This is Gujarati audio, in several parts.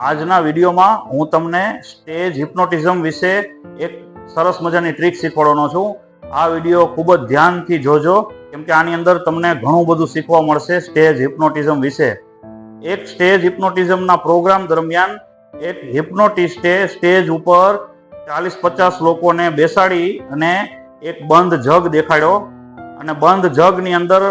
આજના વિડીયોમાં હું તમને સ્ટેજ હિપ્નોટિઝમ વિશે એક સરસ મજાની ટ્રીક શીખવાડવાનો છું. આ વિડીયો ખૂબ જ ધ્યાનથી જોજો, કેમ કે આની અંદર તમને ઘણું બધું શીખવા મળશે સ્ટેજ હિપ્નોટિઝમ વિશે. એક સ્ટેજ હિપ્નોટિઝમના પ્રોગ્રામ દરમિયાન એક હિપ્નોટિસ્ટે સ્ટેજ ઉપર 40-50 લોકોને બેસાડી અને એક બંધ જગ દેખાડ્યો અને બંધ જગની અંદર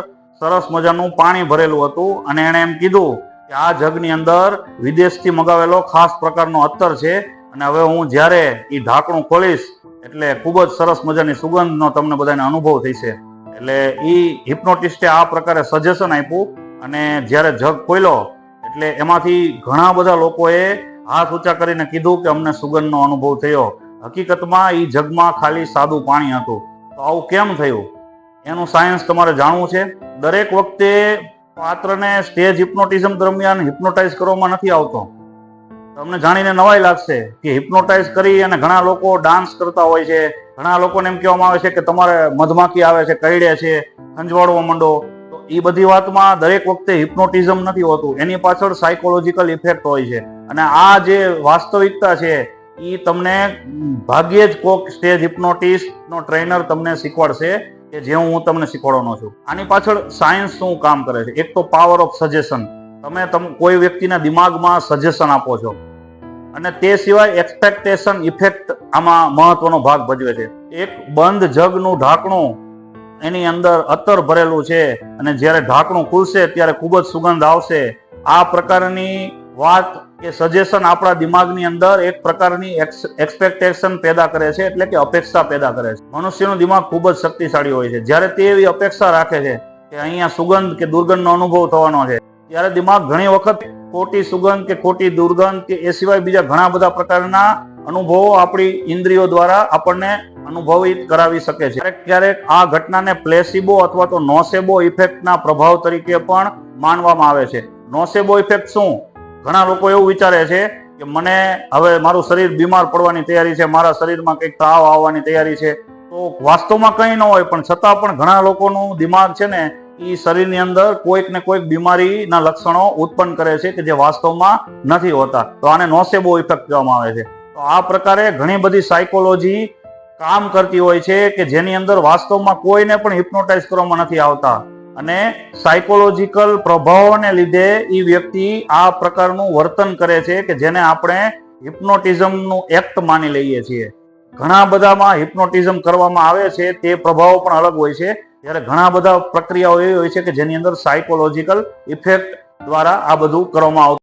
સરસ મજાનું પાણી ભરેલું હતું અને એણે એમ કીધું કે આ જગની અંદર વિદેશથી મંગાવેલો ખાસ પ્રકારનો અત્તર છે અને હવે હું જ્યારે એ ઢાંકણું ખોલીશ એટલે ખૂબ જ સરસ મજાની સુગંધનો તમને બધાને અનુભવ થશે. એટલે એ હિપ્નોટિસ્ટે આ પ્રકારે સજેશન આપ્યું અને જ્યારે જગ ખોલ્યો એટલે એમાંથી ઘણા બધા લોકોએ હાથ ઊંચા કરીને કીધું કે અમને સુગંધનો અનુભવ થયો. હકીકતમાં એ જગમાં ખાલી સાદું પાણી હતું. તો આવું કેમ થયું એનું સાયન્સ તમારે જાણવું છે. દરેક વખતે પાત્રને સ્ટેજ હિપ્નોટિઝમ દરમિયાન હિપ્નોટાઇઝ કરવામાં નથી આવતો. તમને જાણીને નવાઈ લાગશે કે હિપ્નોટાઇઝ કરી અને ઘણા લોકો ડાન્સ કરતા હોય છે. ઘણા લોકોને એમ કહેવામાં આવે છે કે તમારે મધમાખી આવે છે, કરડે છે, ખંજવાળવા માંડો. તો એ બધી વાતમાં દરેક વખતે હિપ્નોટિઝમ નથી હોતું. એની પાછળ સાયકોલોજીકલ ઇફેક્ટ હોય છે અને આ જે વાસ્તવિકતા છે એ તમને ભાગ્યે જ કોક સ્ટેજ હિપ્નોટિસ્ટનો ટ્રેનર તમને શીખવાડશે કે જે હું તમને શીખવાડવાનો છું. આની પાછળ સાયન્સ શું કામ કરે છે? એક તો પાવર ઓફ સજેશન. તમે કોઈ વ્યક્તિના દિમાગમાં સજેશન આપો છો અને તે સિવાય એક્સપેક્ટેશન ઇફેક્ટ આમાં મહત્વનો ભાગ ભજવે છે. એક બંધ જગનું ઢાંકણું એની અંદર અત્તર ભરેલું છે અને જ્યારે ઢાંકણું ખુલશે ત્યારે ખૂબ જ સુગંધ આવશે. આ પ્રકારની વાત કે સજેશન આપણા દિમાગની અંદર એક પ્રકારની એક્સપેક્ટેશન પેદા કરે છે, એટલે કે અપેક્ષા પેદા કરે છે. મનુષ્યનું દિમાગ ખૂબ જ શક્તિશાળી હોય છે. જ્યારે તે એવી અપેક્ષા રાખે છે કે અહીંયા સુગંધ કે દુર્ગંધનો અનુભવ થવાનો છે, ત્યારે દિમાગ ઘણી વખત ખોટી સુગંધ કે ખોટી દુર્ગંધ કે એ સિવાય બીજા ઘણા બધા પ્રકારના અનુભવો આપણી ઇન્દ્રિયો દ્વારા આપણને અનુભવિત કરાવી શકે છે. ક્યારેક ક્યારેક આ ઘટનાને પ્લેસિબો અથવા તો નોસેબો ઇફેક્ટના પ્રભાવ તરીકે પણ માનવામાં આવે છે. નોસેબો ઇફેક્ટ શું? ઘણા લોકો એવું વિચારે છે કે મને હવે મારું શરીર બીમાર પડવાની તૈયારી છે, મારા શરીરમાં કંઈક તાવ આવવાની તૈયારી છે. તો વાસ્તવમાં કંઈ ન હોય, પણ છતાં પણ ઘણા લોકોનું દિમાગ છે ને એ શરીરની અંદર કોઈક ને કોઈક બીમારીના લક્ષણો ઉત્પન્ન કરે છે કે જે વાસ્તવમાં નથી હોતા. તો આને નોસેબો ઇફેક્ટ કહેવામાં આવે છે. તો આ પ્રકારે ઘણી બધી સાયકોલોજી કામ કરતી હોય છે કે જેની અંદર વાસ્તવમાં કોઈને પણ હિપ્નોટાઇઝ કરવામાં નથી આવતા અને સાયકોલોજીકલ પ્રભાવોને લીધે એ વ્યક્તિ આ પ્રકારનું વર્તન કરે છે કે જેને આપણે હિપ્નોટિઝમનું એક્ટ માની લઈએ છીએ. ઘણા બધામાં હિપ્નોટિઝમ કરવામાં આવે છે, તે પ્રભાવો પણ અલગ હોય છે. ત્યારે ઘણા બધા પ્રક્રિયાઓ એવી હોય છે કે જેની અંદર સાયકોલોજીકલ ઇફેક્ટ દ્વારા આ બધું કરવામાં આવતું